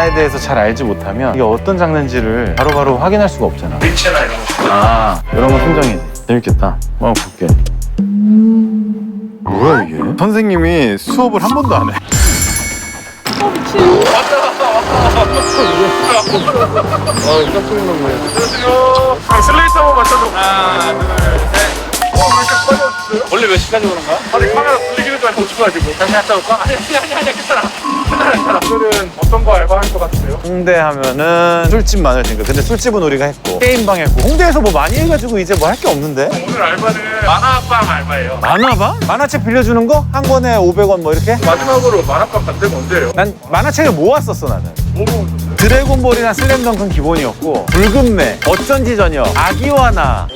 만화에 대해서 잘 알지 못하면 이게 어떤 장르인지를 바로바로 확인할 수가 없잖아. 일체나 이런 거. 아, 이런 건 순정이지. 재밌겠다. 한번 볼게. 뭐야 이게? 선생님이 수업을 한 번도 안 해. 깜짝 놀랐네. 안녕하세요. 슬레이트 한번 맞춰줘. 하나, 둘, 셋. 왜 이렇게 빨리 원래 몇 시까지 오는 거야? 아니 카메라 돌리기는 좀 고쳐가지고. 다시 갔다 올까? 아니, 괜찮아. 괜찮아. 오늘은 어떤 거 알바할 것 같으세요? 홍대 하면은 술집 많으니까. 근데 술집은 우리가 했고 게임방 했고 홍대에서 뭐 많이 해가지고 이제 뭐 할 게 없는데? 오늘 알바는 만화방 알바예요. 만화방? 만화책 빌려주는 거? 한 권에 500원 뭐 이렇게? 마지막으로 만화방 간 데가 언제예요? 난 만화책을 모았었어 나는. 뭐 먹었어요? 드래곤볼이나 슬램덩크는 기본이었고 붉은매, 어쩐지 저녁, 아기와나,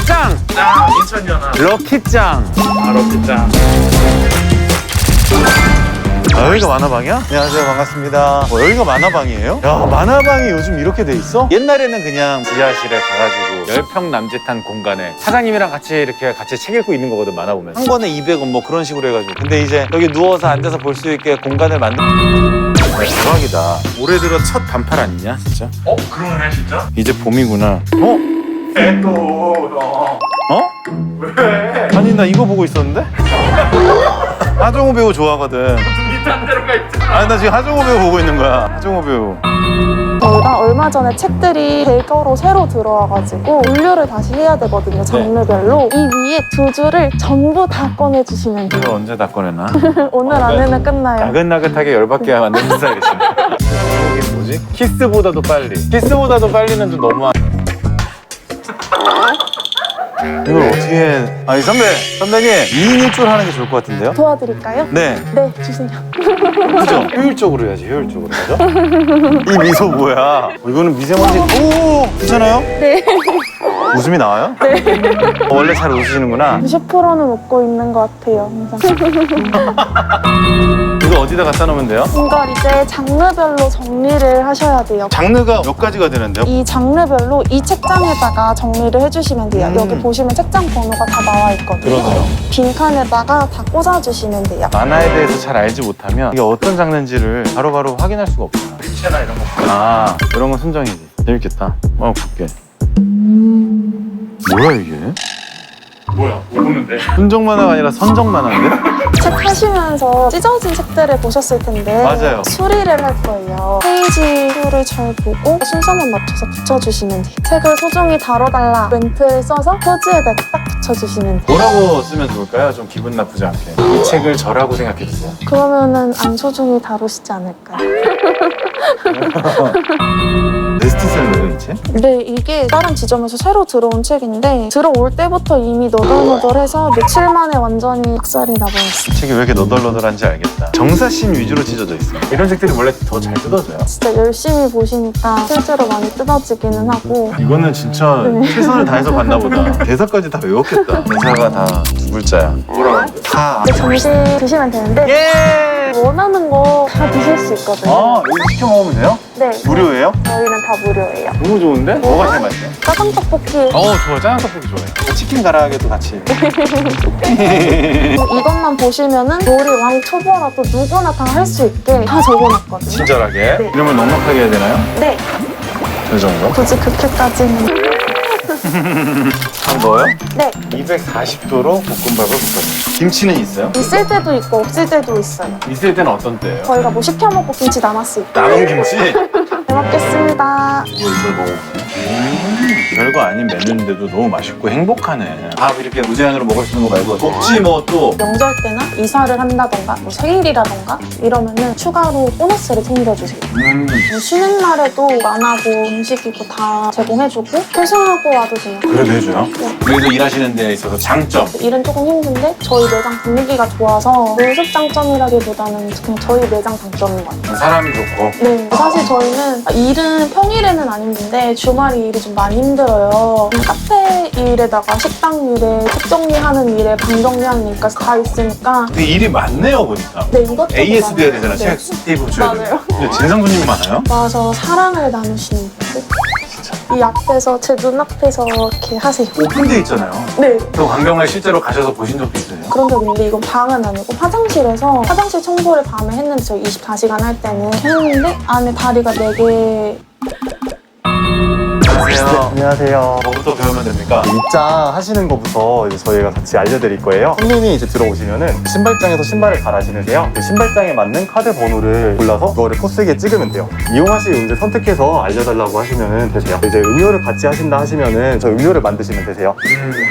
짱! 짱! 인천이잖아. 럭키짱. 아, 럭키짱. 아, 여기가 만화방이야? 안녕하세요, 반갑습니다. 여기가 만화방이에요? 야, 만화방이 요즘 이렇게 돼 있어? 옛날에는 그냥 지하실에 가가지고 10평 남짓한 공간에 사장님이랑 같이 책 읽고 있는 거거든, 만화 보면. 한 권에 200원 뭐 그런 식으로 해가지고. 근데 이제 여기 누워서 앉아서 볼 수 있게 공간을 만든. 대박이다. 올해 들어 첫 반팔 아니냐, 진짜? 그러네, 진짜? 이제 봄이구나. 또, 너. 어? 왜? 아니, 나 이거 보고 있었는데? 하정우 배우 좋아하거든. 눈이 딴 데로 가 있잖아. 아니, 나 지금 하정우 배우 보고 있는 거야. 하정우 배우. 저희가 얼마 전에 책들이 대거로 새로 들어와가지고 분류를 다시 해야 되거든요, 장르별로. 이 위에 두 줄을 전부 다 꺼내주시면 돼요. 이걸 언제 다 꺼내나? 오늘 안에는 끝나요. 나긋나긋하게 열받게 만드는 스타일이시네. 이게 뭐지? 키스보다도 빨리. 키스보다도 빨리는 좀 너무한. 이걸 어떻게 해? 아니 선배님 2인 1조를 하는 게 좋을 것 같은데요? 도와드릴까요? 네. 네, 주세요. 그죠? 효율적으로 해야지, 효율적으로. 맞아? 이 미소 뭐야? 이거는 미세먼지. 오! 괜찮아요? 네. 웃음이 나와요? 네. 원래 잘 웃으시는구나. 90%는 웃고 있는 것 같아요, 항상. 이거 어디다 갖다 놓으면 돼요? 이걸 이제 장르별로 정리를 하셔야 돼요. 장르가 몇 가지가 되는데요? 이 장르별로 이 책장에다가 정리를 해주시면 돼요. 여기 보시면 책장 번호가 다 나와 있거든요. 그러네요. 빈칸에다가 다 꽂아주시면 돼요. 만화에 대해서 잘 알지 못하면 이게 어떤 장르인지를 바로바로 확인할 수가 없잖아. 일체나 이런 거. 아, 이런 건 순정이지. 재밌겠다. 볼게. 뭐야 이게? 뭐야? 뭐 보는데? 순정 만화가 아니라 선정 만화인데? 책 하시면서 찢어진 책들을 보셨을 텐데 맞아요. 수리를 할 거예요. 페이지 수를 잘 보고 순서만 맞춰서 붙여주시면 돼요. 책을 소중히 다뤄달라 멘트를 써서 표지에다 딱 붙여주시면 돼요. 뭐라고 쓰면 좋을까요? 좀 기분 나쁘지 않게. 이 책을 저라고 생각해주세요. 그러면은 안 소중히 다루시지 않을까요? 베스트셀러예요, 이 책? 네, 이게 다른 지점에서 새로 들어온 책인데 들어올 때부터 이미 너덜너덜해서 며칠 만에 완전히 박살이 나버렸어요. 책이 왜 이렇게 너덜너덜한지 알겠다. 정사씬 위주로 찢어져 있어. 이런 책들이 원래 더 잘 뜯어져요. 진짜 열심히 보시니까 실제로 많이 뜯어지기는 하고 이거는 진짜 최선을 다해서 봤나 보다. 대사까지 다 외웠겠다. 대사가 다 두 글자야. 뭐라고? 다. 이제 점심 드시면 되는데 예! 원하는 거 다 드실 수 있거든요. 아, 여기 시켜 먹으면 돼요? 네. 무료예요? 저희는 다 무료예요. 너무 좋은데? 뭐가 제일 맛있어요? 짜장 떡볶이 좋아요. 짜장 떡볶이 좋아해요. 치킨 가라아게도 같이. 이것만 보시면은 요리 왕 초보라도 누구나 다 할 수 있게 다 적어놨거든요. 친절하게. 네. 이름을 넉넉하게 해야 되나요? 네. 그 정도? 굳이 그렇게까지는. 한 넣어요? 네. 240도로 볶음밥을 볶아줍니다. 김치는 있어요? 있을 때도 있고 없을 때도 있어요. 있을 때는 어떤 때예요? 저희가 뭐 시켜 먹고 김치 남았을 때. 남은 김치? 잘 먹겠습니다. 이걸 먹어보세요. 별거 아닌 메뉴인데도 너무 맛있고 행복하네. 밥 이렇게 무제한으로 먹을 수 있는 거 말고 혹시 뭐 또 명절 때나 이사를 한다던가 뭐 생일이라던가 이러면은 추가로 보너스를 챙겨주세요. 뭐 쉬는 날에도 만화고 음식이고 다 제공해주고 회사하고 와도 돼요. 그래도 해줘요? 그래서 일하시는 데에 있어서 장점. 일은 조금 힘든데 저희 매장 분위기가 좋아서 연습 장점이라기보다는 그냥 저희 매장 장점인 것 같아요. 사람이 좋고. 네, 사실 저희는 일은 평일에는 안 힘든데 주말이 일이 좀 많이 힘들어요. 카페 일에다가 식당 일에 책 정리하는 일에 방 정리하는 일까지 다 있으니까 근데 일이 많네요 보니까. 네, 이것도 AS도 해야 되잖아. 네. 책 테이블 줘야 돼. 맞아요. 근데 진상 손님 많아요? 와서 사랑을 나누시는 분들. 진짜. 이 앞에서 제 눈앞에서 이렇게 하세요. 오픈돼 있잖아요. 네. 그 광경을 실제로 가셔서 보신 적도 있어요? 그런 적 있는데 이건 방은 아니고 화장실에서 화장실 청소를 밤에 했는데 저희 24시간 할 때는 했는데 안에 다리가 4개. 안녕하세요. 안녕하세요. 뭐부터 배우면 됩니까? 입장 하시는 것부터 이제 저희가 같이 알려드릴 거예요. 손님이 이제 들어오시면은 신발장에서 신발을 갈아시는데요. 그 신발장에 맞는 카드 번호를 골라서 그거를 포스기에 찍으면 돼요. 이용하실 문제 선택해서 알려달라고 하시면 되세요. 이제 음료를 같이 하신다 하시면은 저 음료를 만드시면 되세요.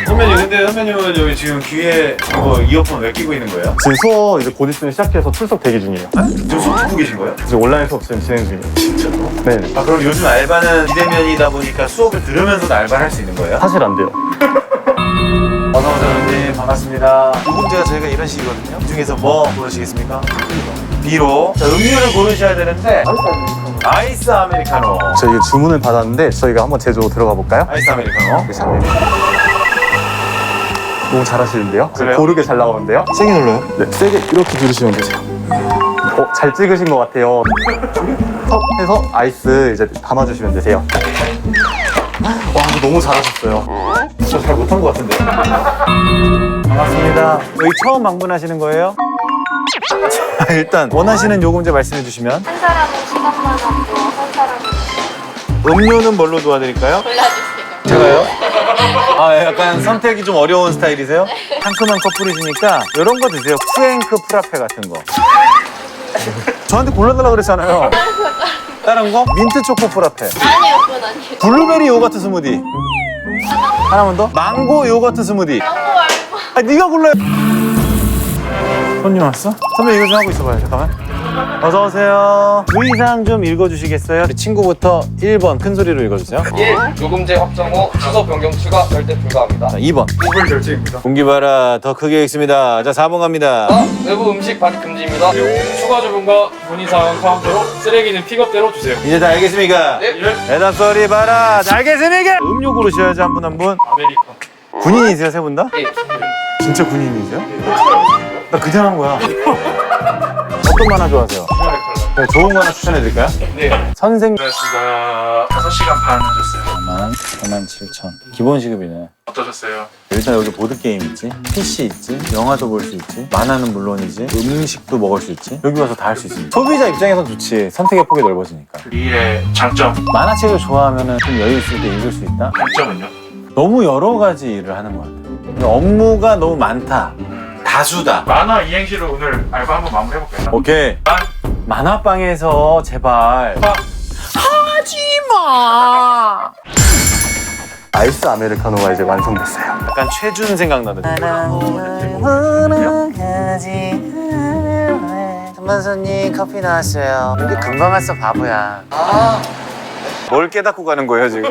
선배님, 근데 선배님은 여기 지금 귀에 이거 이어폰 왜 끼고 있는 거예요? 지금 수업 이제 곧 있으면 시작해서 출석 대기 중이에요. 지금 수업 듣고 계신 거예요? 지금 온라인 수업 지금 진행 중이에요. 진짜로? 네. 아, 그럼 요즘 알바는 비대면이다 보니까 수업을 들으면서도 알바를 할 수 있는 거예요? 사실 안 돼요. 어서오세요, 선생님. 반갑습니다. 문제가 저희가 이런 식이거든요. 이 중에서 뭐 고르시겠습니까? B로. 자, 음료를 고르셔야 되는데 아이스 아메리카노. 저희 주문을 받았는데 저희가 한번 제조 들어가 볼까요? 아이스 아메리카노. 너무 잘하시는데요? 그래요? 고르게 잘 나오는데요? 세게 눌러요? 네, 세게 이렇게 누르시면 되세요. 잘 찍으신 것 같아요. 턱 해서 아이스 이제 담아주시면 되세요. 와, 이거 너무 잘하셨어요. 저 잘 못한 것 같은데. 반갑습니다. 여기 처음 방문하시는 거예요? 자, 일단 원하시는 요금제 말씀해 주시면 한 사람은 시간만 하고 한 사람은 음료는 뭘로 도와드릴까요? 골라주세요. 제가요? 아, 약간 선택이 좀 어려운 스타일이세요? 상큼한 커플이시니까 이런 거 드세요. 쿠앤크 프라페 같은 거. 저한테 골라달라 그랬잖아요. 다른 거? 민트 초코 프라페. 아니요, 그건 아니에요. 블루베리 요거트 스무디. 하나만 더? 망고 요거트 스무디. 광고 말고. 아, 네가 골라요. 손님 왔어? 선배 이거 좀 하고 있어봐요. 잠깐만. 어서 오세요. 주의사항 좀 읽어주시겠어요? 우리 친구부터 1번 큰 소리로 읽어주세요. 1. 요금제 확정 후 주소 변경 추가 절대 불가합니다. 자, 2번. 구글 결제입니다. 공기 봐라. 더 크게 읽습니다. 자, 4번 갑니다. 4. 외부 음식 발입 금지입니다. 추가 주문과 문의사항 카운터로 쓰레기는 픽업대로 주세요. 이제 다 알겠습니까? 네. 대답 소리 봐라. 자, 알겠습니까? 음료 고르셔야지 한 분 한 분. 아메리카노. 군인이세요, 세 분 다? 네. 진짜 군인이세요? 나 그냥 한 거야. 어떤 만화 좋아하세요? 네, 좋은 거 하나 추천해드릴까요? 네. 선생 고맙습니다. 5시간 반 하셨어요. 47,000. 기본 시급이네. 어떠셨어요? 일단 여기 보드게임 있지, PC 있지, 영화도 볼 수 있지, 만화는 물론이지, 음식도 먹을 수 있지. 여기 와서 다 할 수 있습니다. 소비자 입장에선 좋지. 선택의 폭이 넓어지니까. 이 일의 장점, 만화책을 좋아하면 좀 여유 있을 때 읽을 수 있다? 단점은요? 너무 여러 가지 일을 하는 것 같아요. 업무가 너무 많다. 다수다. 만화 이행시로 오늘 알바 한번 마무리해볼까요? 오케이. 만화방에서 제발. 아이스 아메리카노가 이제 완성됐어요. 약간 최준 생각나는데. 한번 손님 커피 나왔어요. 여기 금방 왔어 바보야. 뭘 깨닫고 가는 거예요 지금?